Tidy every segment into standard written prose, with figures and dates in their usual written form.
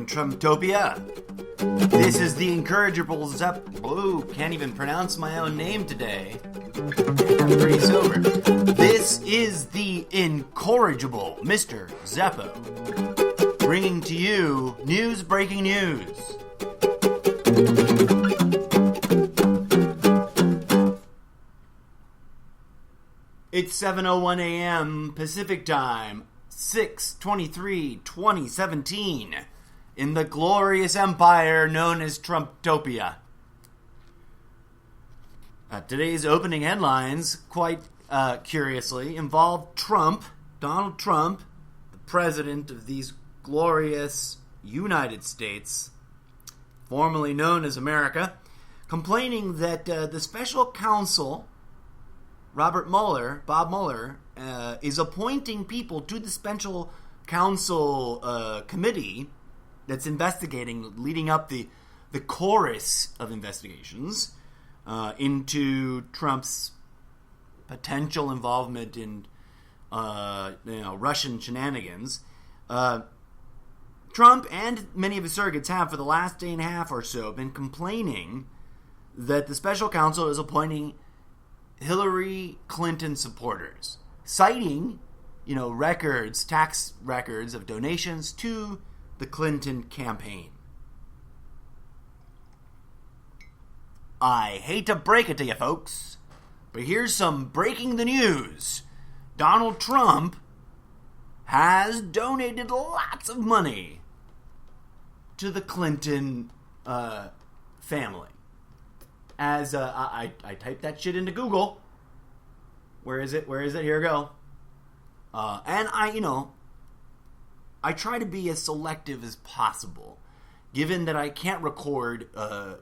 from Trumptopia. This is the incorrigible can't even pronounce my own name today. I'm pretty sober. This is the incorrigible Mr. Zeppo, bringing to you breaking news. It's 7:01 a.m. Pacific Time, 6/23/2017, in the glorious empire known as Trumptopia. Today's opening headlines, quite curiously, involve Donald Trump, the president of these glorious United States, formerly known as America, complaining that the special counsel Bob Mueller, is appointing people to the special counsel committee that's investigating, leading up the chorus of investigations into Trump's potential involvement in Russian shenanigans. Trump and many of his surrogates have, for the last day and a half or so, been complaining that the special counsel is appointing Hillary Clinton supporters, citing, tax records of donations to the Clinton campaign. I hate to break it to you folks, but here's some breaking the news. Donald Trump has donated lots of money to the Clinton family. As I typed that shit into Google. Where is it? Here we go. And I try to be as selective as possible, given that I can't record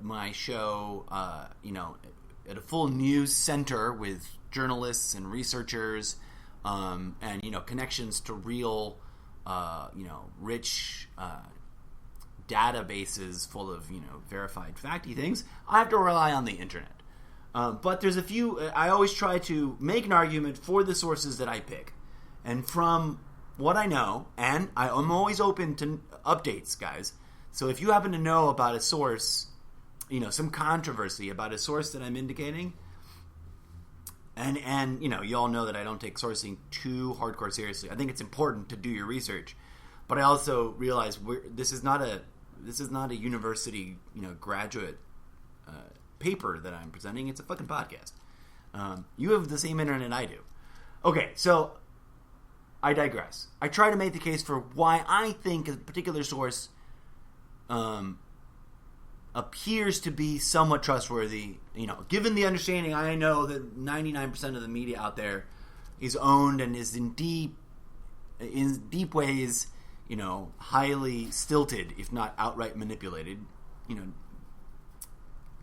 my show, at a full news center with journalists and researchers, and connections to real, rich databases full of, verified facty things. I have to rely on the internet. But there's a few, I always try to make an argument for the sources that I pick. And from what I know, and I'm always open to updates, guys. So if you happen to know about a source, some controversy about a source that I'm indicating, and you all know that I don't take sourcing too hardcore seriously. I think it's important to do your research. But I also realize this is not a university, graduate paper that I'm presenting. It's a fucking podcast. You have the same internet I do. Okay, so I digress. I try to make the case for why I think a particular source appears to be somewhat trustworthy. Given the understanding, I know that 99% of the media out there is owned and is in deep ways, highly stilted, if not outright manipulated, et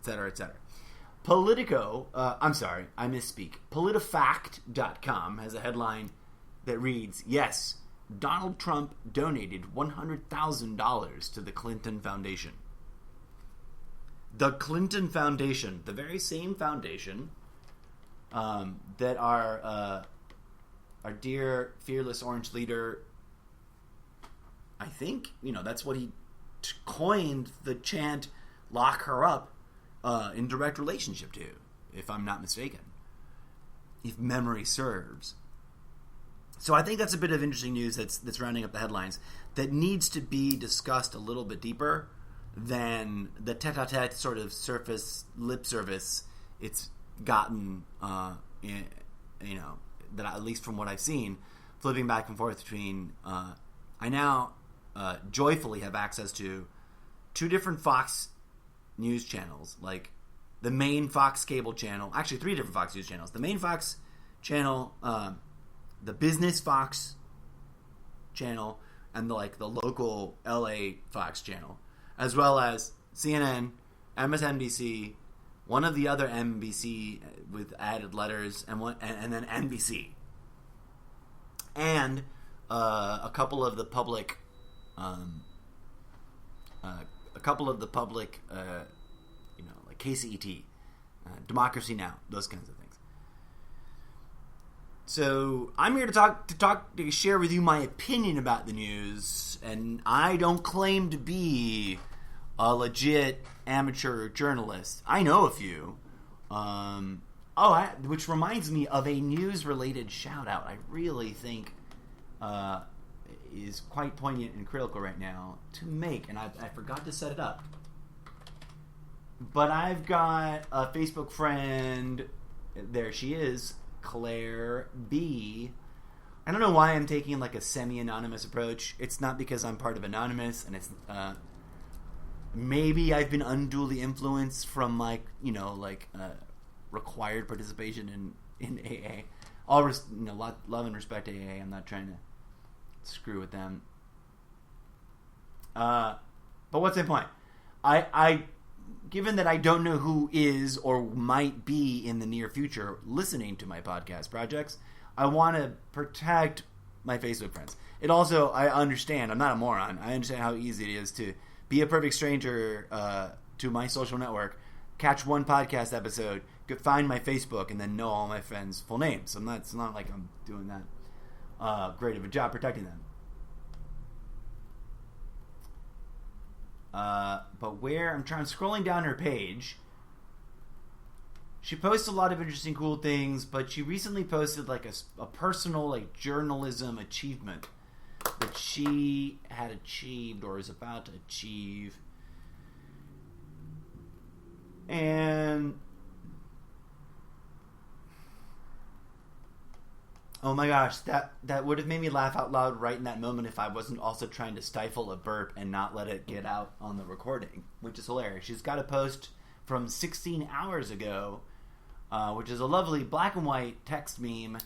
cetera, et cetera. I misspeak. PolitiFact.com has a headline that reads, yes, Donald Trump donated $100,000 to the Clinton Foundation. The Clinton Foundation, the very same foundation that our dear fearless orange leader, I think, that's what he coined the chant, lock her up, in direct relationship to, if I'm not mistaken, if memory serves. So I think that's a bit of interesting news that's rounding up the headlines that needs to be discussed a little bit deeper than the tete-a-tete sort of surface lip service it's gotten, that at least from what I've seen, flipping back and forth between, I now joyfully have access to two different Fox news channels, like the main Fox cable channel, actually three different Fox news channels, the main Fox channel, the business Fox channel, and the local LA Fox channel, as well as CNN, MSNBC, one of the other NBC with added letters, and then NBC, and a couple of the public, like KCET, Democracy Now!, those kinds of things. So I'm here to share with you my opinion about the news, and I don't claim to be a legit amateur journalist. I know a few. Which reminds me of a news-related shout-out I really think is quite poignant and critical right now to make, and I forgot to set it up. But I've got a Facebook friend, there she is, Claire B. I don't know why I'm taking like a semi-anonymous approach. It's not because I'm part of Anonymous, and it's maybe I've been unduly influenced from required participation in AA. Love and respect AA. I'm not trying to screw with them. But what's the point? I given that I don't know who is or might be in the near future listening to my podcast projects, I want to protect my Facebook friends. It also, I understand, I'm not a moron. I understand how easy it is to be a perfect stranger to my social network, catch one podcast episode, find my Facebook, and then know all my friends' full names. It's not like I'm doing that great of a job protecting them. But where I'm scrolling down her page, she posts a lot of interesting, cool things. But she recently posted like a personal journalism achievement that she had achieved or is about to achieve, and oh my gosh, that would have made me laugh out loud right in that moment if I wasn't also trying to stifle a burp and not let it get out on the recording, which is hilarious. She's got a post from 16 hours ago, which is a lovely black and white text meme.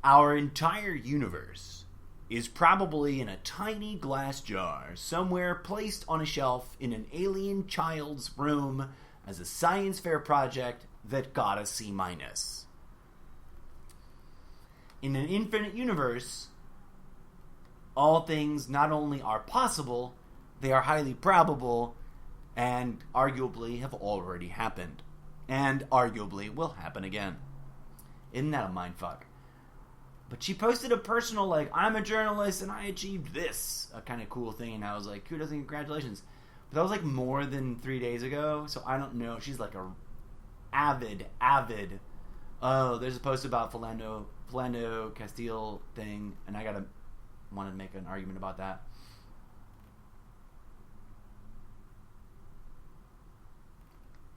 Our entire universe is probably in a tiny glass jar somewhere placed on a shelf in an alien child's room as a science fair project that got a C-. In an infinite universe, all things not only are possible, they are highly probable, and arguably have already happened. And arguably will happen again. Isn't that a mindfuck? But she posted a personal, I'm a journalist and I achieved this, a kind of cool thing, and I was like, kudos and congratulations. But that was more than 3 days ago, so I don't know. She's like a avid. Oh, there's a post about Philando Castile thing, and I want to make an argument about that.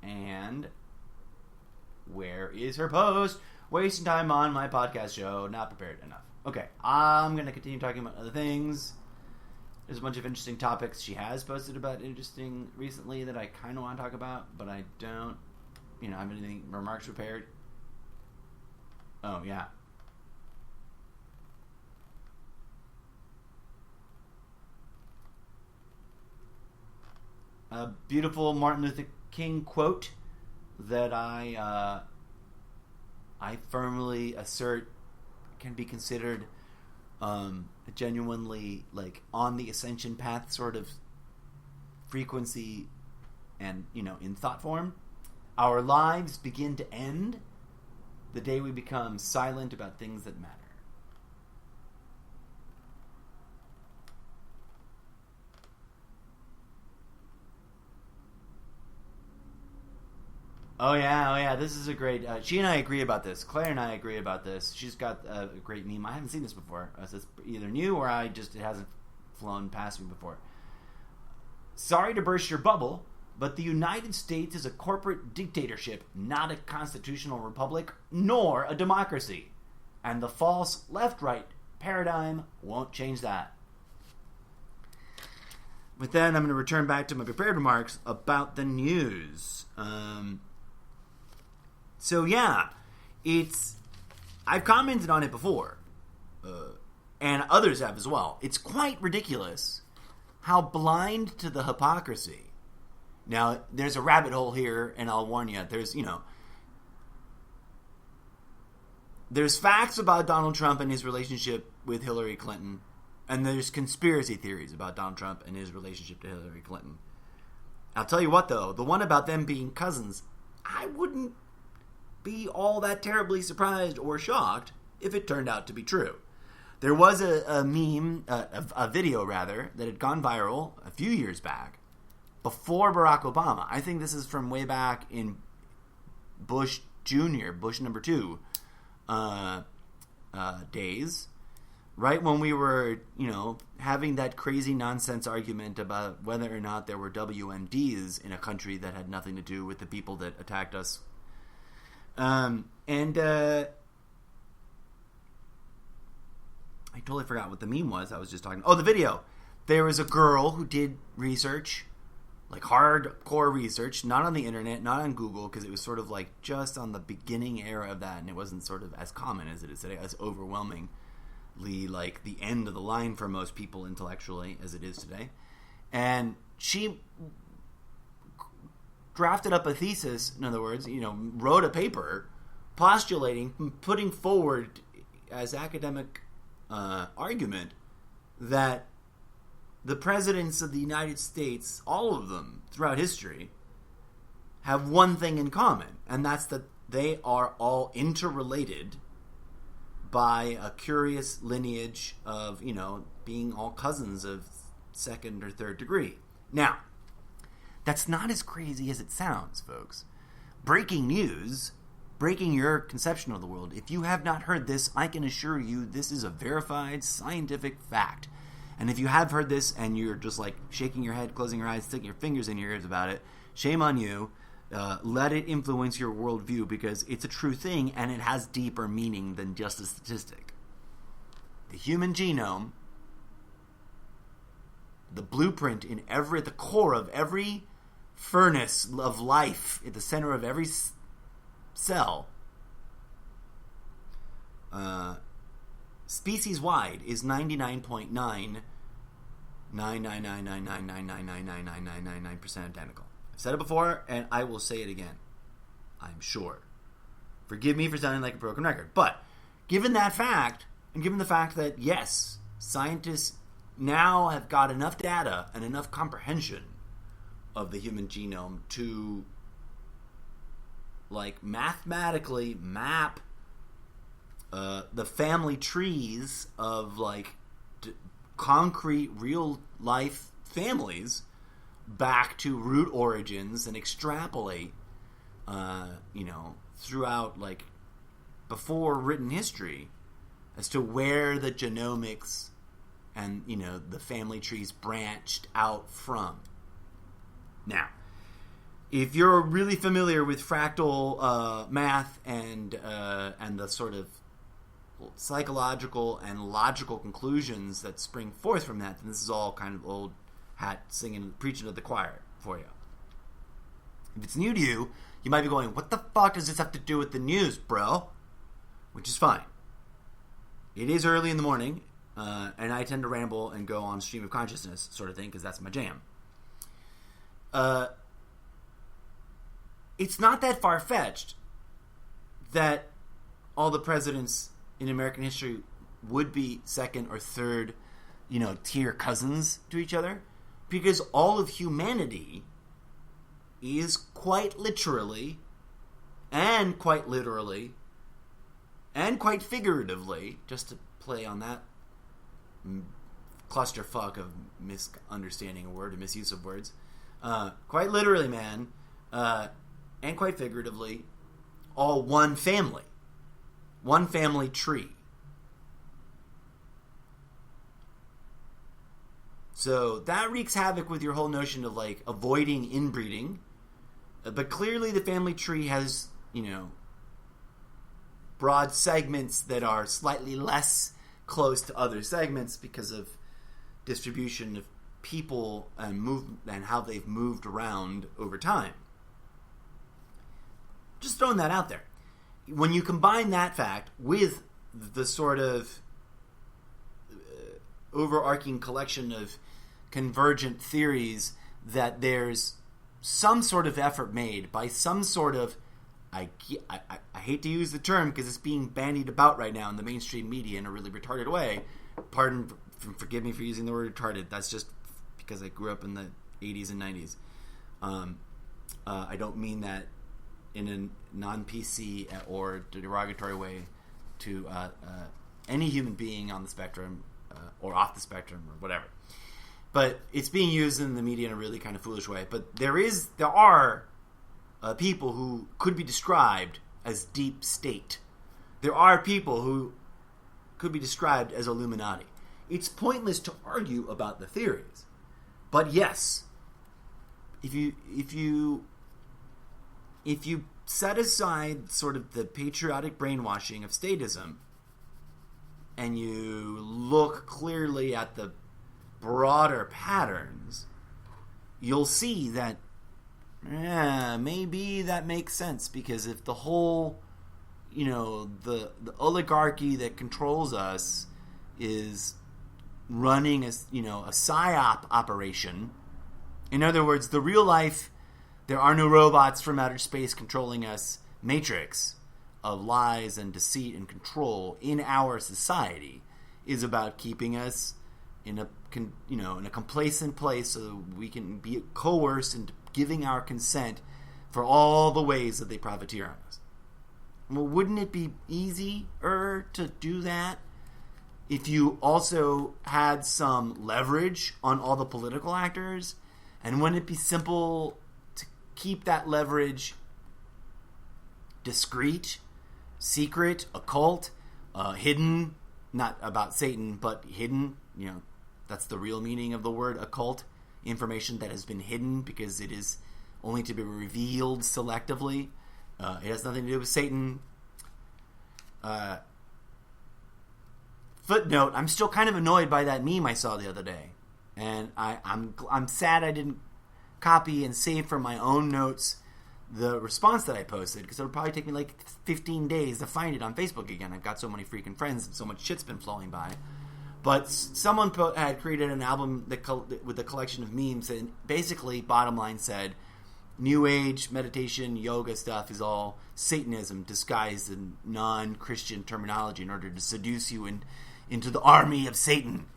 And where is her post? Wasting time on my podcast show, not prepared enough. Okay, I'm going to continue talking about other things. There's a bunch of interesting topics she has posted about interesting recently that I kind of want to talk about, but I don't, have any remarks prepared. Oh, yeah. A beautiful Martin Luther King quote that I firmly assert can be considered genuinely on the ascension path sort of frequency and in thought form. Our lives begin to end the day we become silent about things that matter. Oh yeah. This is a great. She and I agree about this. Claire and I agree about this. She's got a great meme. I haven't seen this before. So it's either new or it hasn't flown past me before. Sorry to burst your bubble, but the United States is a corporate dictatorship, not a constitutional republic, nor a democracy. And the false left-right paradigm won't change that. With that, I'm going to return back to my prepared remarks about the news. So yeah, I've commented on it before, and others have as well. It's quite ridiculous how blind to the hypocrisy. Now, there's a rabbit hole here, and I'll warn you, there's facts about Donald Trump and his relationship with Hillary Clinton, and there's conspiracy theories about Donald Trump and his relationship to Hillary Clinton. I'll tell you what, though, the one about them being cousins, I wouldn't be all that terribly surprised or shocked if it turned out to be true. There was a meme, a video rather, that had gone viral a few years back, before Barack Obama. I think this is from way back in Bush Jr., Bush number 2 days, right when we were, having that crazy nonsense argument about whether or not there were WMDs in a country that had nothing to do with the people that attacked us. I totally forgot what the meme was. I was just talking. Oh, the video. There was a girl who did research, like hardcore research, not on the internet, not on Google, because it was sort of like just on the beginning era of that, and it wasn't sort of as common as it is today, as overwhelmingly like the end of the line for most people intellectually as it is today. And she drafted up a thesis, in other words, wrote a paper postulating, putting forward as academic argument that the presidents of the United States, all of them throughout history, have one thing in common, and that's that they are all interrelated by a curious lineage of, being all cousins of second or third degree. Now, that's not as crazy as it sounds, folks. Breaking news, breaking your conception of the world. If you have not heard this, I can assure you this is a verified scientific fact. And if you have heard this and you're just like shaking your head, closing your eyes, sticking your fingers in your ears about it, shame on you. Let it influence your worldview, because it's a true thing and it has deeper meaning than just a statistic. The human genome, the blueprint at the core of every furnace of life, at the center of every cell, species-wide, is 99.99999999999% identical. I've said it before, and I will say it again. I'm sure. Forgive me for sounding like a broken record. But, given that fact, and given the fact that, yes, scientists now have got enough data and enough comprehension of the human genome to, mathematically map the family trees of, concrete, real-life families back to root origins and extrapolate, throughout, before written history as to where the genomics and, the family trees branched out from. Now, if you're really familiar with fractal math and the sort of psychological and logical conclusions that spring forth from that, then this is all kind of old hat singing, preaching to the choir for you. If it's new to you, you might be going, what the fuck does this have to do with the news, bro? Which is fine. It is early in the morning, and I tend to ramble and go on stream of consciousness sort of thing, because that's my jam. It's not that far-fetched that all the presidents in American history would be second or third, tier cousins to each other, because all of humanity is quite literally and quite literally and quite figuratively, just to play on that clusterfuck of misunderstanding a word and misuse of words, quite literally, man, and quite figuratively, all one family tree. So that wreaks havoc with your whole notion of avoiding inbreeding. But clearly the family tree has, broad segments that are slightly less close to other segments because of distribution of people and how they've moved around over time. Just throwing that out there. When you combine that fact with the sort of overarching collection of convergent theories that there's some sort of effort made by some sort of, I hate to use the term because it's being bandied about right now in the mainstream media in a really retarded way. Forgive me for using the word retarded. That's just because I grew up in the 80s and 90s. I don't mean that in a non-PC or derogatory way to any human being on the spectrum or off the spectrum or whatever. But it's being used in the media in a really kind of foolish way. But there are people who could be described as deep state. There are people who could be described as Illuminati. It's pointless to argue about the theories. But yes, if you set aside sort of the patriotic brainwashing of statism and you look clearly at the broader patterns, you'll see that maybe that makes sense, because if the whole, the oligarchy that controls us is running a psyop operation, in other words, the real life, there are no robots from outer space controlling us matrix of lies and deceit and control in our society is about keeping us in a complacent place so we can be coerced into giving our consent for all the ways that they profiteer on us. Well, wouldn't it be easier to do that if you also had some leverage on all the political actors? And wouldn't it be simple to keep that leverage discreet, secret, occult, hidden, not about Satan, but hidden, that's the real meaning of the word occult, information that has been hidden because it is only to be revealed selectively. It has nothing to do with Satan. Footnote, I'm still kind of annoyed by that meme I saw the other day. And I'm sad I didn't copy and save from my own notes the response that I posted, because it would probably take me like 15 days to find it on Facebook again. I've got so many freaking friends and so much shit's been flowing by. But someone had created an album with a collection of memes and basically, bottom line, said New Age meditation, yoga stuff is all Satanism disguised in non-Christian terminology in order to seduce you into the army of Satan.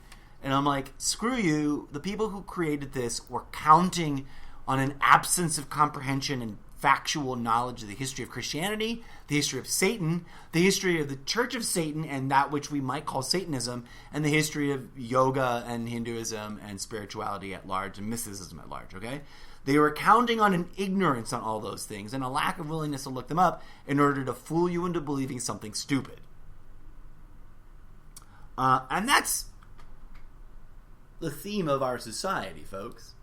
And I'm like, screw you. The people who created this were counting on an absence of comprehension and factual knowledge of the history of Christianity, the history of Satan, the history of the Church of Satan and that which we might call Satanism, and the history of yoga and Hinduism and spirituality at large and mysticism at large, okay? They were counting on an ignorance on all those things and a lack of willingness to look them up in order to fool you into believing something stupid. And that's the theme of our society, folks.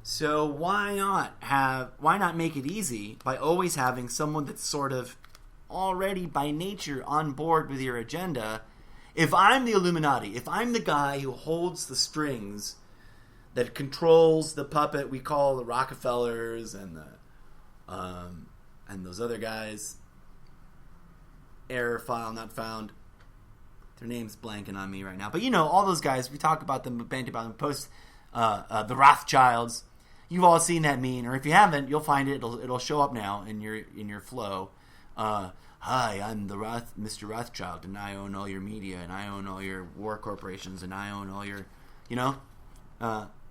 So why not make it easy by always having someone that's sort of already by nature on board with your agenda? If I'm the Illuminati, if I'm the guy who holds the strings that controls the puppet we call the Rockefellers and those other guys, error file not found. Their name's blanking on me right now, but all those guys, we talk about them, banter about them, post the Rothschilds. You've all seen that meme, or if you haven't, you'll find it. It'll show up now in your flow. Hi, I'm Mr. Rothschild, and I own all your media, and I own all your war corporations, and I own all your,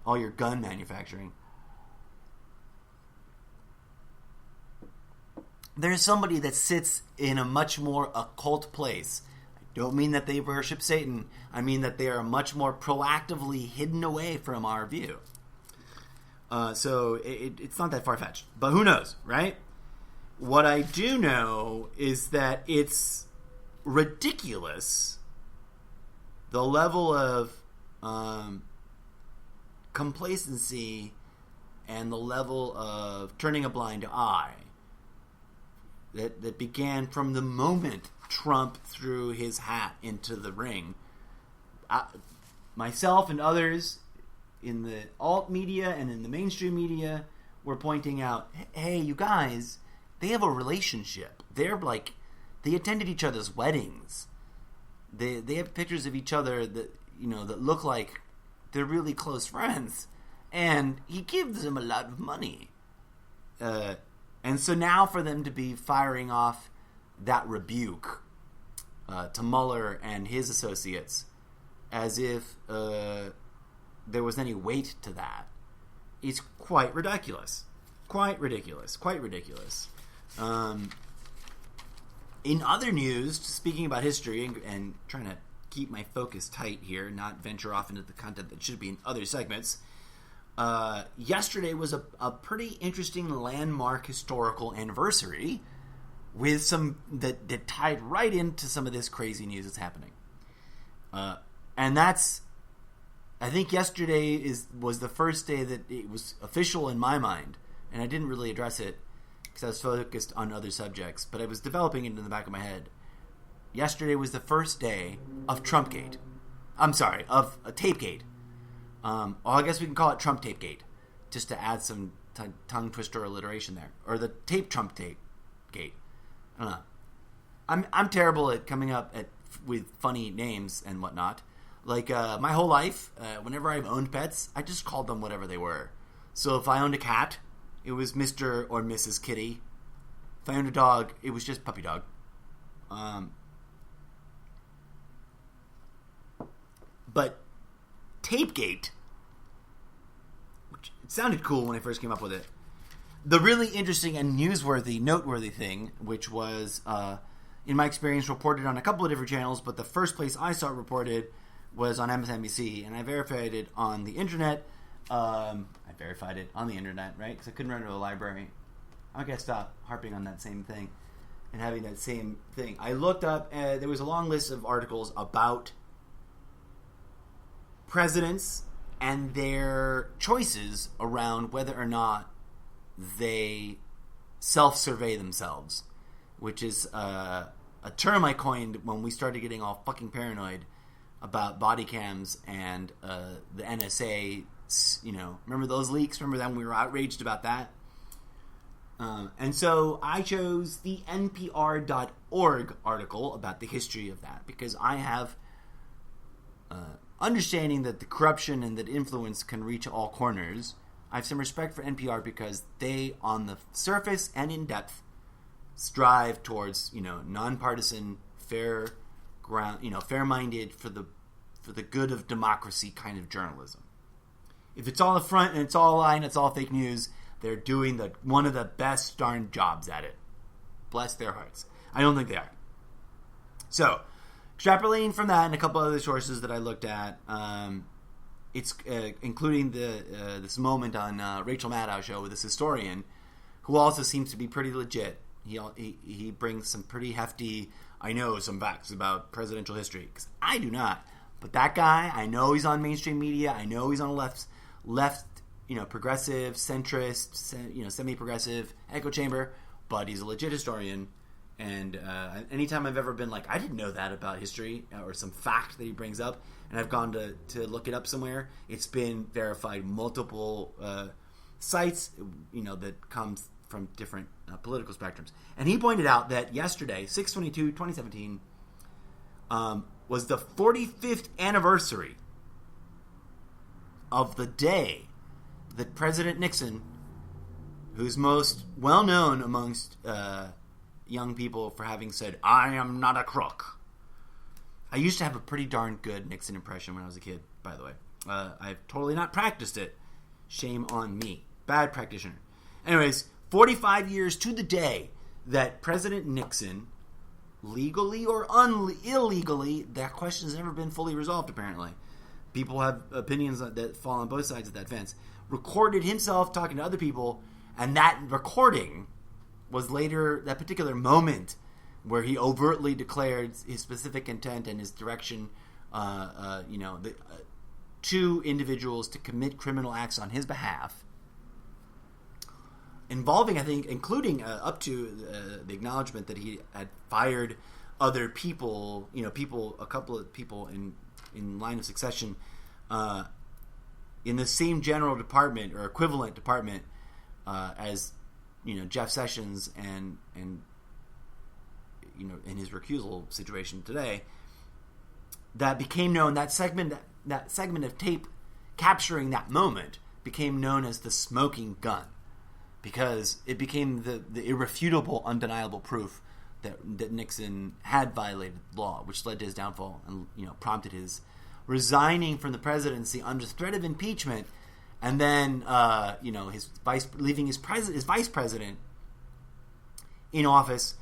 all your gun manufacturing. There's somebody that sits in a much more occult place. I don't mean that they worship Satan. I mean that they are much more proactively hidden away from our view. So it's not that far-fetched. But who knows, right? What I do know is that it's ridiculous, the level of complacency and the level of turning a blind eye that began from the moment Trump threw his hat into the ring. Myself and others in the alt media and in the mainstream media were pointing out, hey, you guys, they have a relationship. They attended each other's weddings. They have pictures of each other that that look like they're really close friends, and he gives them a lot of money. And so now for them to be firing off that rebuke to Mueller and his associates as if there was any weight to that, it's quite ridiculous. Quite ridiculous. In other news, speaking about history and trying to keep my focus tight here, not venture off into the content that should be in other segments, yesterday was a pretty interesting landmark historical anniversary with some that tied right into some of this crazy news that's happening. And that's, I think yesterday was the first day that it was official in my mind, and I didn't really address it because I was focused on other subjects, but I was developing it in the back of my head. Yesterday was the first day of Trumpgate. I'm sorry, of Tapegate. Well, I guess we can call it Trump Tapegate, just to add some tongue twister alliteration there, or the Trump Tape Gate. I don't know. I'm terrible at coming up with funny names and whatnot. Like my whole life, whenever I've owned pets, I just called them whatever they were. So if I owned a cat, it was Mr. or Mrs. Kitty. If I owned a dog, it was just Puppy Dog. But Tapegate, which it sounded cool when I first came up with it. The really interesting and noteworthy thing, which was, in my experience, reported on a couple of different channels, but the first place I saw it reported was on MSNBC, and I verified it on the internet. Right? Because I couldn't run to a library. I gotta stop harping on that same thing and having that same thing. I looked up, there was a long list of articles about presidents and their choices around whether or not they self-survey themselves, which is a term I coined when we started getting all fucking paranoid about body cams and the NSA. Remember those leaks? Remember when we were outraged about that? And so I chose the NPR.org article about the history of that because I have understanding that the corruption and that influence can reach all corners. I have some respect for NPR because they, on the surface and in depth, strive towards, nonpartisan, fair ground, fair-minded for the good of democracy kind of journalism. If it's all the front and it's all a lie and it's all fake news, they're doing one of the best darn jobs at it. Bless their hearts. I don't think they are. So, extrapolating from that and a couple other sources that I looked at, it's including this moment on Rachel Maddow's show with this historian who also seems to be pretty legit. He brings some pretty hefty, I know some facts about presidential history, because I do not. But that guy, I know he's on mainstream media. I know he's on the left, progressive, centrist, semi-progressive, echo chamber. But he's a legit historian. And anytime I've ever been like, I didn't know that about history or some fact that he brings up, and I've gone to look it up somewhere, it's been verified multiple sites, that comes from different political spectrums. And he pointed out that yesterday, 6/22/2017, was the 45th anniversary of the day that President Nixon, who's most well known amongst young people for having said, "I am not a crook." I used to have a pretty darn good Nixon impression when I was a kid, by the way. I've totally not practiced it. Shame on me. Bad practitioner. Anyways, 45 years to the day that President Nixon, legally or illegally, that question has never been fully resolved, apparently. People have opinions that fall on both sides of that fence. Recorded himself talking to other people, and that recording was later, that particular moment where he overtly declared his specific intent and his direction, to individuals to commit criminal acts on his behalf, involving, I think, including up to the acknowledgement that he had fired other people, a couple of people in line of succession, in the same general department or equivalent department as Jeff Sessions and in his recusal situation today, that became known, that segment of tape capturing that moment became known as the smoking gun, because it became the irrefutable, undeniable proof that Nixon had violated the law, which led to his downfall and prompted his resigning from the presidency under threat of impeachment, and then leaving his vice president in office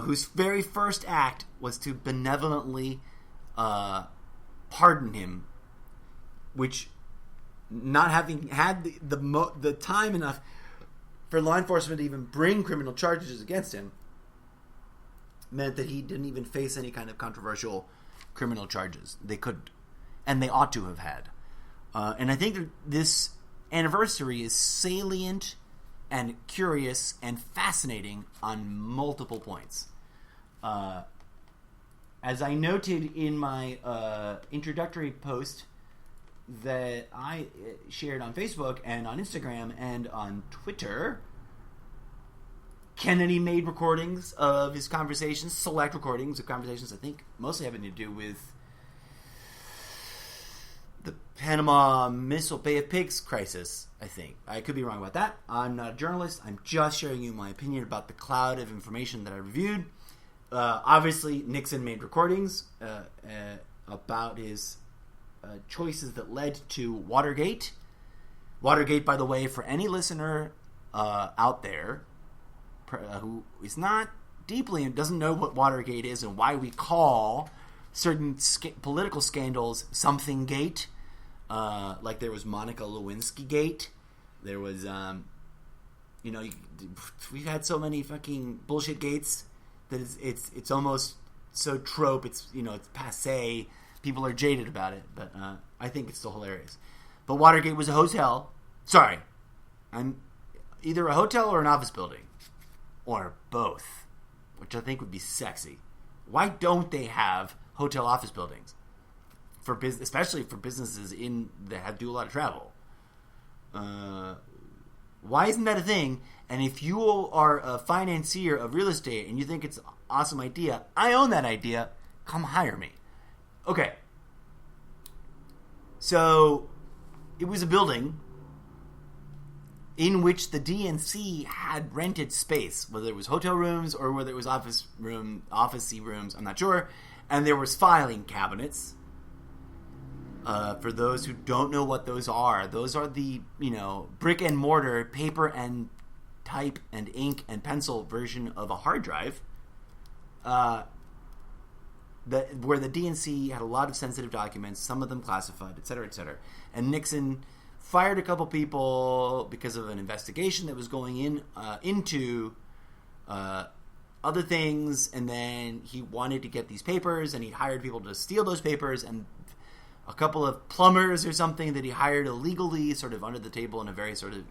whose very first act was to benevolently pardon him, which, not having had the time enough for law enforcement to even bring criminal charges against him, meant that he didn't even face any kind of controversial criminal charges. They couldn't, and they ought to have had. And I think that this anniversary is salient and curious and fascinating on multiple points. As I noted in my introductory post that I shared on Facebook and on Instagram and on Twitter, Kennedy made recordings of his conversations, select recordings of conversations, I think mostly having to do with the Panama Missile Bay of Pigs crisis, I think. I could be wrong about that. I'm not a journalist. I'm just sharing you my opinion about the cloud of information that I reviewed. Obviously, Nixon made recordings about his choices that led to Watergate. Watergate, by the way, for any listener out there who is not deeply and doesn't know what Watergate is and why we call certain political scandals something gate, like there was Monica Lewinsky gate. There was, we've had so many fucking bullshit gates that it's almost so trope. It's passé. People are jaded about it, but I think it's still hilarious. But Watergate was a hotel. Sorry, I'm either a hotel or an office building, or both, which I think would be sexy. Why don't they have hotel office buildings for business, especially for businesses that do a lot of travel? Why isn't that a thing? And if you are a financier of real estate and you think it's an awesome idea, I own that idea. Come hire me. Okay. So it was a building in which the DNC had rented space, whether it was hotel rooms or whether it was office-y rooms, I'm not sure. And there was filing cabinets. For those who don't know what those are the, brick and mortar, paper and type and ink and pencil version of a hard drive. Where the DNC had a lot of sensitive documents, some of them classified, et cetera, et cetera. And Nixon fired a couple people because of an investigation that was going into other things, and then he wanted to get these papers, and he hired people to steal those papers, and a couple of plumbers or something that he hired illegally, sort of under the table in a very sort of,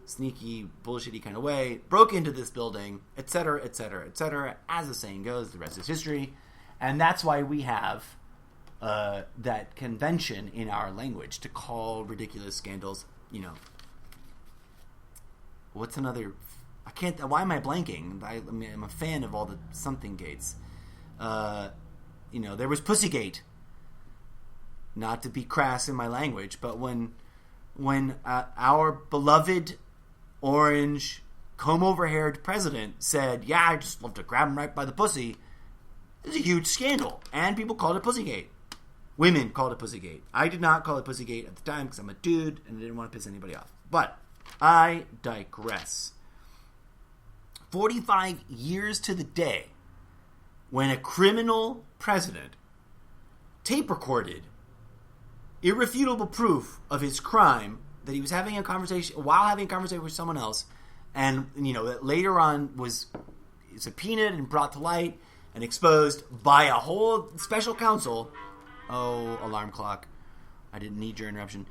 sneaky, bullshitty kind of way, broke into this building, et cetera, et cetera, et cetera. As the saying goes, the rest is history. And that's why we have that convention in our language to call ridiculous scandals, what's another... I can't... Why am I blanking? I'm a fan of all the something gates. There was Pussygate. Not to be crass in my language, but when our beloved orange comb-over-haired president said, "Yeah, I just love to grab him right by the pussy," it was a huge scandal, and people called it Pussygate. Women called it Pussygate. I did not call it Pussygate at the time because I'm a dude and I didn't want to piss anybody off. But I digress. 45 years to the day when a criminal president tape recorded irrefutable proof of his crime, that he was having a conversation with someone else, and that later on was subpoenaed and brought to light and exposed by a whole special counsel. Oh, alarm clock! I didn't need your interruption.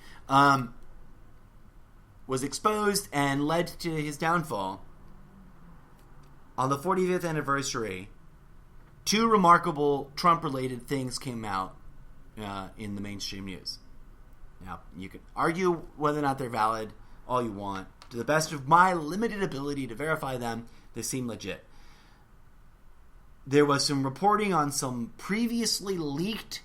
Was exposed and led to his downfall. On the 45th anniversary, two remarkable Trump-related things came out in the mainstream news. Now, you can argue whether or not they're valid all you want. To the best of my limited ability to verify them, they seem legit. There was some reporting on some previously leaked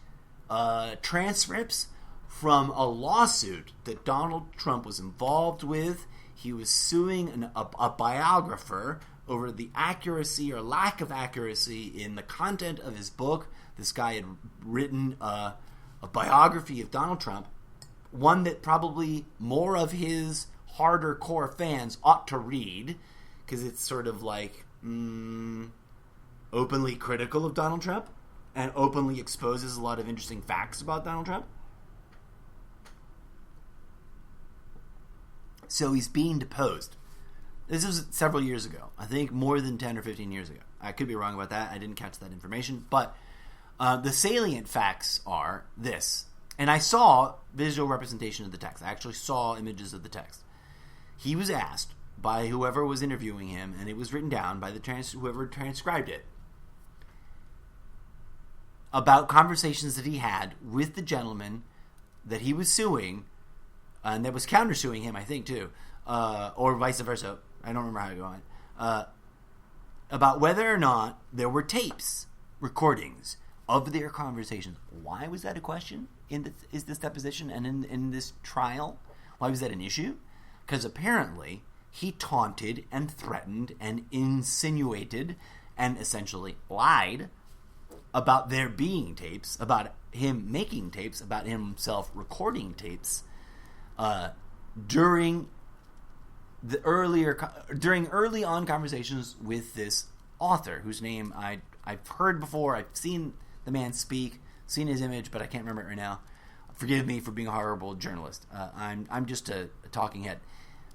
transcripts from a lawsuit that Donald Trump was involved with. He was suing a biographer over the accuracy or lack of accuracy in the content of his book. This guy had written a biography of Donald Trump, one that probably more of his harder core fans ought to read, because it's sort of like, openly critical of Donald Trump and openly exposes a lot of interesting facts about Donald Trump. So he's being deposed. This was several years ago. I think more than 10 or 15 years ago. I could be wrong about that. I didn't catch that information. But the salient facts are this. And I saw visual representation of the text. I actually saw images of the text. He was asked by whoever was interviewing him, and it was written down by whoever transcribed it, about conversations that he had with the gentleman that he was suing, and that was countersuing him, I think, too, or vice versa. I don't remember how it went. About whether or not there were tapes, recordings of their conversations. Why was that a question in this deposition and in this trial? Why was that an issue? Because apparently he taunted and threatened and insinuated and essentially lied about there being tapes, about him making tapes, about himself recording tapes during early on conversations with this author whose name I've heard before. I've seen the man speak, seen his image, but I can't remember it right now. Forgive me for being a horrible journalist. I'm just a talking head,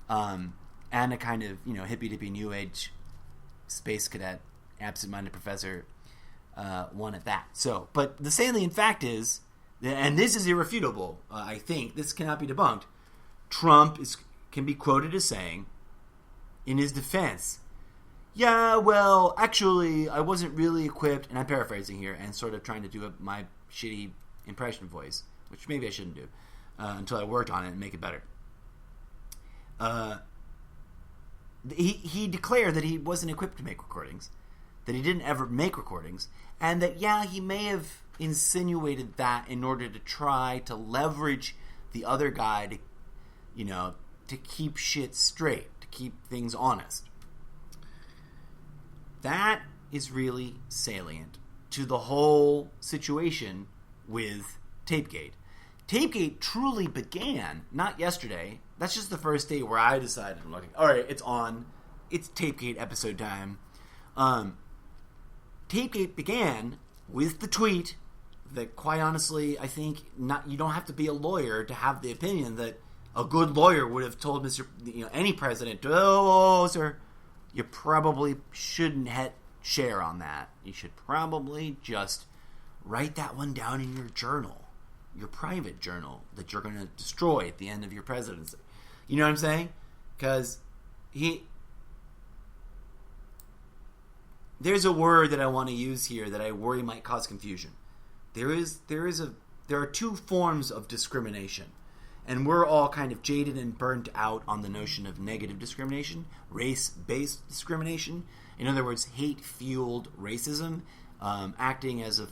and a kind of hippy-dippy new age space cadet, absent-minded professor, one at that. So, but the salient fact is, and this is irrefutable. I think this cannot be debunked. Trump can be quoted as saying, in his defense, yeah, well, actually, I wasn't really equipped, and I'm paraphrasing here, and sort of trying to do my shitty impression voice, which maybe I shouldn't do, until I worked on it and make it better. He declared that he wasn't equipped to make recordings, that he didn't ever make recordings, and that, yeah, he may have insinuated that in order to try to leverage the other guy to keep shit straight, to keep things honest. That is really salient to the whole situation with Tapegate. Tapegate truly began not yesterday. That's just the first day where I decided, I'm looking, all right, it's on. It's Tapegate episode time. Tapegate began with the tweet that, quite honestly, I think you don't have to be a lawyer to have the opinion that a good lawyer would have told any president, oh, sir, you probably shouldn't share on that. You should probably just write that one down in your journal, your private journal that you're going to destroy at the end of your presidency. You know what I'm saying? Because there's a word that I want to use here that I worry might cause confusion. There are two forms of discrimination. And we're all kind of jaded and burnt out on the notion of negative discrimination, race-based discrimination. In other words, hate-fueled racism, acting as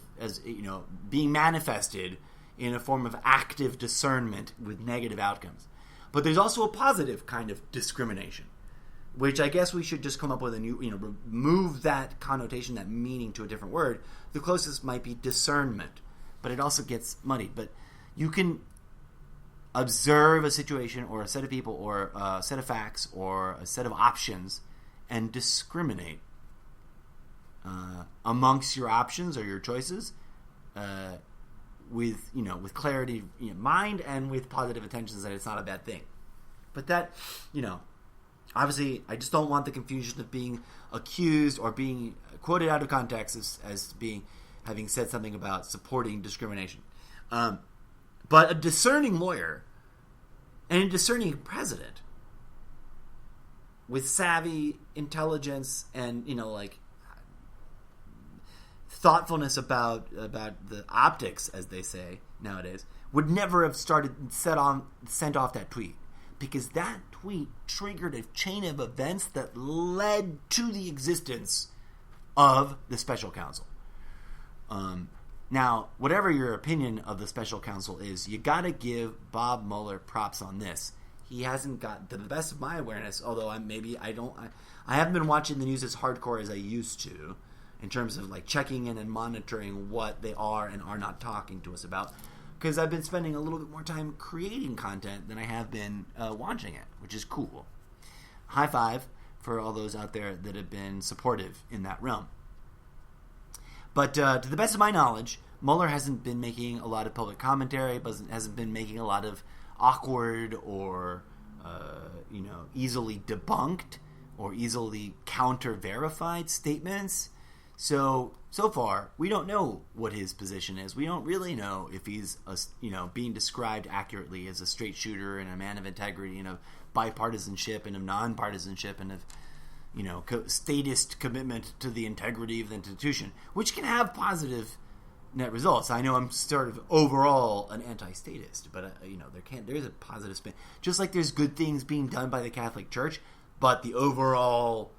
being manifested in a form of active discernment with negative outcomes. But there's also a positive kind of discrimination, which I guess we should just come up with a new, remove that connotation, that meaning to a different word. The closest might be discernment, but it also gets muddied. But you can observe a situation or a set of people or a set of facts or a set of options and discriminate amongst your options or your choices with clarity of mind and with positive intentions that it's not a bad thing. But that, obviously I just don't want the confusion of being accused or being quoted out of context as having said something about supporting discrimination. But a discerning lawyer and a discerning president with savvy intelligence and thoughtfulness about the optics, as they say nowadays, would never have sent off that tweet, because that tweet triggered a chain of events that led to the existence of the special counsel. Now, whatever your opinion of the special counsel is, you got to give Bob Mueller props on this. He hasn't got, to the best of my awareness, although I haven't been watching the news as hardcore as I used to, in terms of checking in and monitoring what they are and are not talking to us about, because I've been spending a little bit more time creating content than I have been watching it, which is cool. High five for all those out there that have been supportive in that realm. But to the best of my knowledge, Mueller hasn't been making a lot of public commentary, hasn't been making a lot of awkward or easily debunked or easily counter-verified statements. So far, we don't know what his position is. We don't really know if he's being described accurately as a straight shooter and a man of integrity and of bipartisanship and of nonpartisanship and of statist commitment to the integrity of the institution, which can have positive net results. I know I'm sort of overall an anti-statist, but there's a positive spin. Just like there's good things being done by the Catholic Church, but the overall,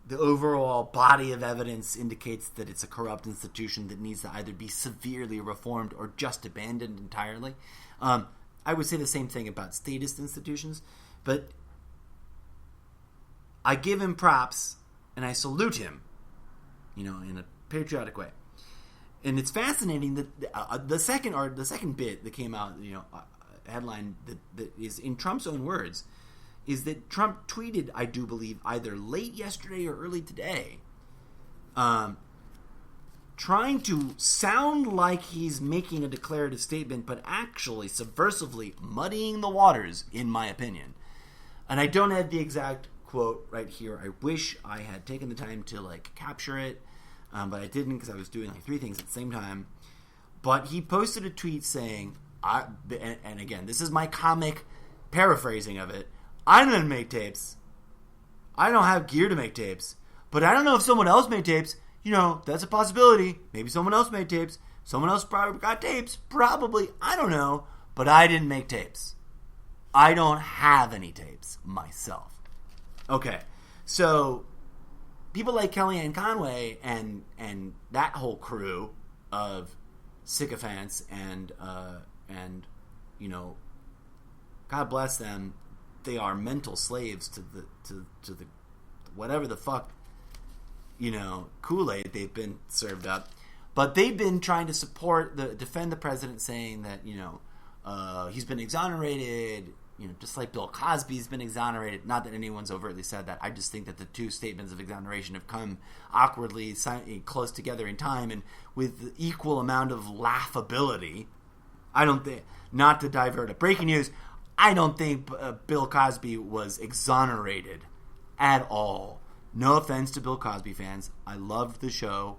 the overall body of evidence indicates that it's a corrupt institution that needs to either be severely reformed or just abandoned entirely. I would say the same thing about statist institutions, but I give him props and I salute him, in a patriotic way. And it's fascinating that the second bit that came out, headline that is in Trump's own words, is that Trump tweeted, I do believe, either late yesterday or early today, trying to sound like he's making a declarative statement, but actually subversively muddying the waters, in my opinion. And I don't have the exact quote right here. I wish I had taken the time to capture it, but I didn't because I was doing three things at the same time. But he posted a tweet saying, and again, this is my comic paraphrasing of it, I didn't make tapes. I don't have gear to make tapes. But I don't know if someone else made tapes. That's a possibility. Maybe someone else made tapes. Someone else probably got tapes. Probably. I don't know. But I didn't make tapes. I don't have any tapes myself. Okay. So people like Kellyanne Conway and that whole crew of sycophants and God bless them, they are mental slaves to the whatever the fuck Kool-Aid they've been served up. But they've been trying to defend the president, saying that he's been exonerated, just like Bill Cosby's been exonerated. Not that anyone's overtly said that. I just think that the two statements of exoneration have come awkwardly close together in time and with equal amount of laughability. I don't think, not to divert it. Breaking news, I don't think Bill Cosby was exonerated at all. No offense to Bill Cosby fans. I loved the show.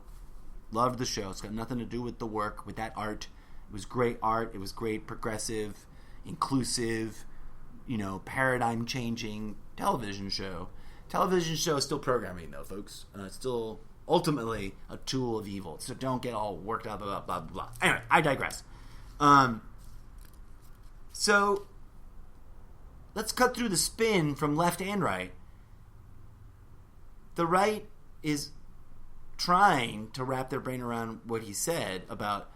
It's got nothing to do with the work, with that art. It was great art. It was great, progressive, inclusive, paradigm-changing television show. Television show is still programming, though, folks. It's still ultimately a tool of evil. So don't get all worked up about blah, blah, blah. Anyway, I digress. So let's cut through the spin from left and right. The right is trying to wrap their brain around what he said about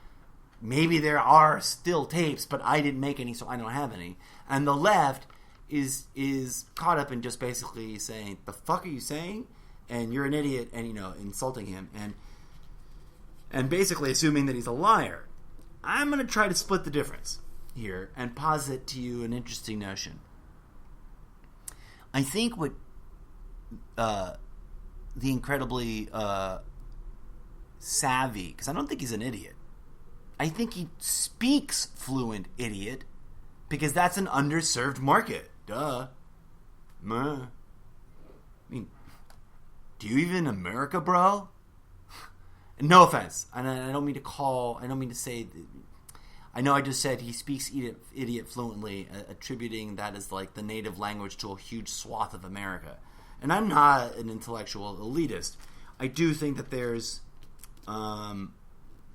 maybe there are still tapes, but I didn't make any, so I don't have any. And the left is caught up in just basically saying, the fuck are you saying? And you're an idiot, and insulting him, and basically assuming that he's a liar. I'm going to try to split the difference here and posit to you an interesting notion. I think what the incredibly savvy, because I don't think he's an idiot. I think he speaks fluent idiot because that's an underserved market. Duh. I mean, do you even America, bro? No offense. I don't mean to say. I know I just said he speaks idiot fluently, attributing that as the native language to a huge swath of America. And I'm not an intellectual elitist. I do think that there's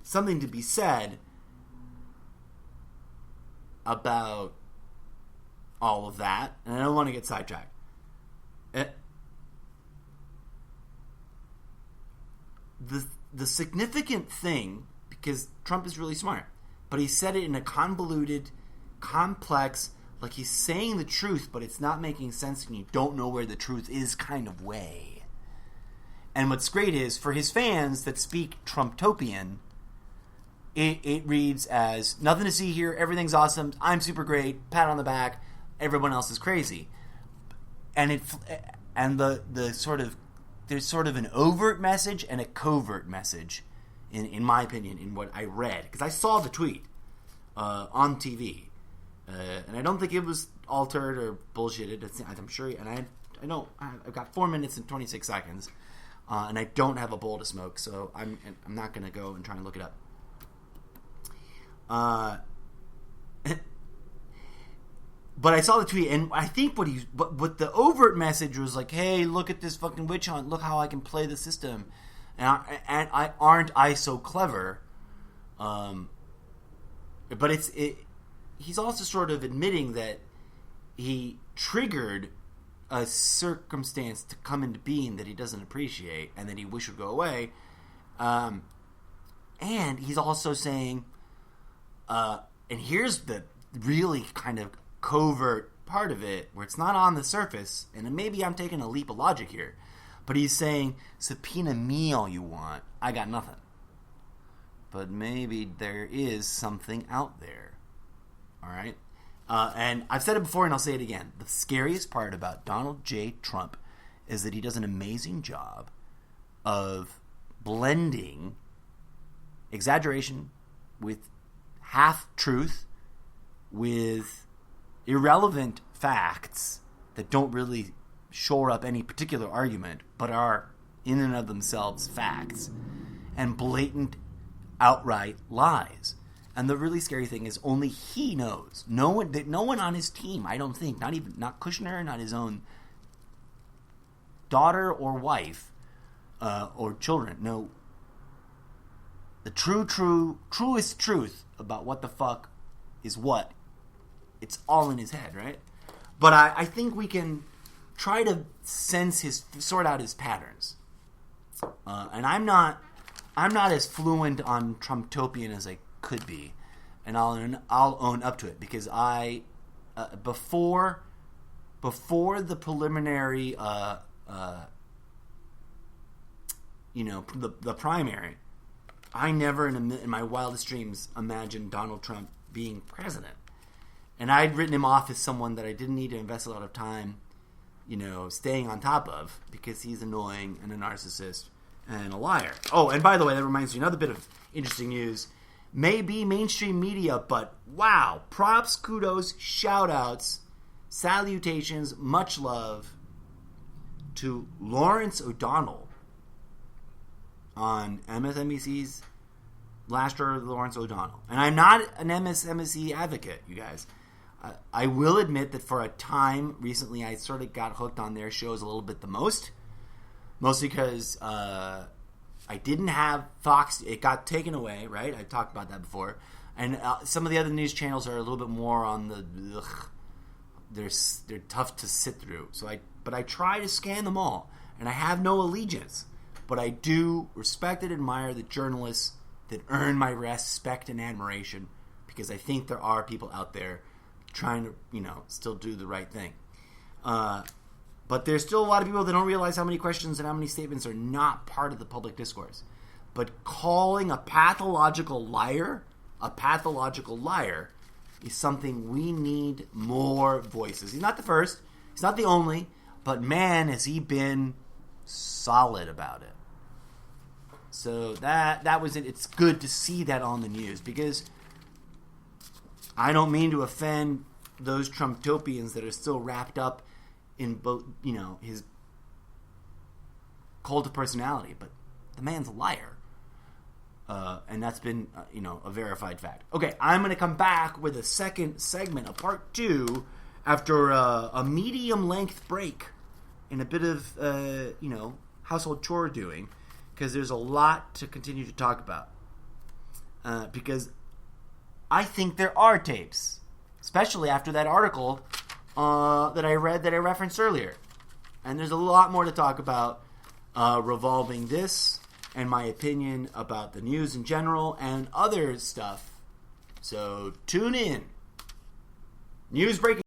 something to be said about all of that, and I don't want to get sidetracked. The significant thing, because Trump is really smart, but he said it in a convoluted, complex, like he's saying the truth, but it's not making sense and you don't know where the truth is kind of way. And what's great is, for his fans that speak Trumptopian, it reads as, nothing to see here, everything's awesome, I'm super great, pat on the back, everyone else is crazy. And the sort of there's sort of an overt message and a covert message, in my opinion, in what I read. Because I saw the tweet on TV. And I don't think it was altered or bullshitted. I'm sure, and I've got 4 minutes and 26 seconds, and I don't have a bowl to smoke, so I'm not going to go and try and look it up. But I saw the tweet, and I think what the overt message was like, hey, look at this fucking witch hunt, look how I can play the system, and aren't I so clever? But he's also sort of admitting that he triggered a circumstance to come into being that he doesn't appreciate and that he wish would go away. And he's also saying, and here's the really kind of covert part of it, where it's not on the surface, and maybe I'm taking a leap of logic here, but he's saying, subpoena me all you want, I got nothing. But maybe there is something out there. All right? And I've said it before and I'll say it again. The scariest part about Donald J. Trump is that he does an amazing job of blending exaggeration with half-truth, with irrelevant facts that don't really shore up any particular argument, but are in and of themselves facts, and blatant, outright lies. And the really scary thing is only he knows. No one on his team, I don't think, not Kushner, not his own daughter or wife or children, know the truest truth about what the fuck is what. It's all in his head, right? But I think we can try to sort out his patterns. And I'm not as fluent on Trumptopian as I could be, and I'll own up to it, because I before the preliminary the primary, I never in my wildest dreams imagined Donald Trump being president, and I'd written him off as someone that I didn't need to invest a lot of time staying on top of, because he's annoying and a narcissist and a liar. Oh, and by the way, that reminds me, another bit of interesting news. Maybe mainstream media, but wow, props, kudos, shout-outs, salutations, much love to Lawrence O'Donnell on MSNBC's Last Word of Lawrence O'Donnell. And I'm not an MSNBC advocate, you guys. I will admit that for a time recently I sort of got hooked on their shows a little bit the most. Mostly because I didn't have Fox. It got taken away, right? I talked about that before. And some of the other news channels are a little bit more on the... They're tough to sit through. But I try to scan them all. And I have no allegiance. But I do respect and admire the journalists that earn my respect and admiration, because I think there are people out there trying to, still do the right thing. But there's still a lot of people that don't realize how many questions and how many statements are not part of the public discourse. But calling a pathological liar is something we need more voices. He's not the first, he's not the only, but man, has he been solid about it. So that was it. It's good to see that on the news, because I don't mean to offend those Trumptopians that are still wrapped up in both, his cult of personality, but the man's a liar. And that's been, a verified fact. Okay, I'm going to come back with a second segment, a part 2, after a medium-length break and a bit of, household chore doing, because there's a lot to continue to talk about. Because I think there are tapes, especially after that article that I read that I referenced earlier. And there's a lot more to talk about revolving this and my opinion about the news in general and other stuff. So tune in. News breaking.